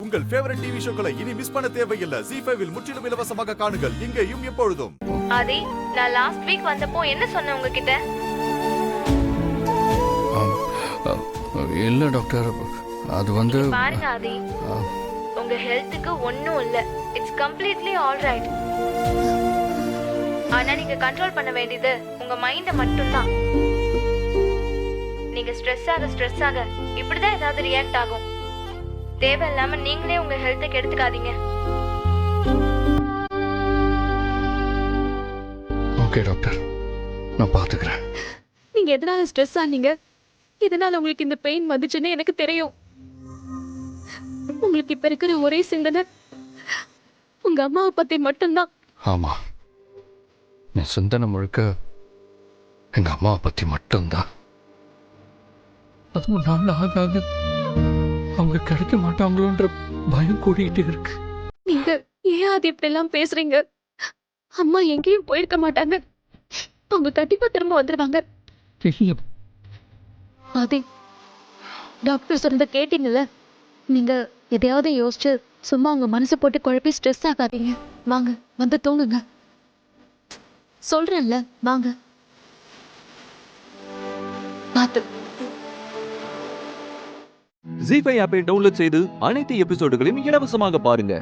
உங்கள் favourite TV ஷோக்களை இனி miss பண்ண தேவையில்லை. ZEE5 இல் முற்றிலும் இலவசமாக காணுங்கள், இங்கேயும் எப்பொழுதும். ஆதி, நான் லாஸ்ட் வீக் வந்தப்போ என்ன சொன்னேன் உங்ககிட்ட? இல்ல டாக்டர், அது வந்து பாருங்க ஆதி, உங்க ஹெல்த்துக்கு ஒன்னும் இல்ல. It's completely all right. ஆனா நீங்க கண்ட்ரோல் பண்ண வேண்டியது உங்க மைண்ட மட்டும்தான். நீங்க ஸ்ட்ரெஸ் ஆக இப்படிதான் ஏதாவது ரியாக்ட் ஆகும். தேவையில்லாம நீங்களே உங்க ஹெல்த்தை கெடுத்துக்காதீங்க. ஓகே டாக்டர், நான் பாத்துக்கிறேன். நீங்க எதனால ஸ்ட்ரெஸ் ஆனீங்க, எதனால உங்களுக்கு இந்த பெயின் வந்துச்சுன்னு எனக்கு தெரியும். உங்களுக்கு இப்ப இருக்கிற ஒரே சிந்தனை உங்க அம்மாவை பத்தி மட்டும்தான். ஆமா, என் சிந்தனை முழுக்க எங்க அம்மாவை பத்தி மட்டும்தான். அதுவும் நாள் ஆக அவங்க கிடைக்க மாட்டாங்களோன்ற பயம் கூடிட்டு இருக்கு. நீங்க ஏன் அது இப்படி எல்லாம் பேசுறீங்க? அம்மா எங்கேயும் போயிருக்க மாட்டாங்க. அவங்க கண்டிப்பா திரும்ப வந்துருவாங்க. ஆதி, டாக்டர் சொன்னதை கேட்டீங்கல்ல? நீங்க எதையாவது யோசிச்சு சும்மா உங்க மனசை போட்டு குழப்பி ஸ்ட்ரெஸ் ஆகாதீங்க. வாங்க, வந்து தூங்குங்க. சொல்றேன்ல, வாங்க. பார்த்து. ZEE5 ஆப்பை டவுன்லோட் செய்து அனைத்து எபிசோடுகளையும் இலவசமாக பாருங்க.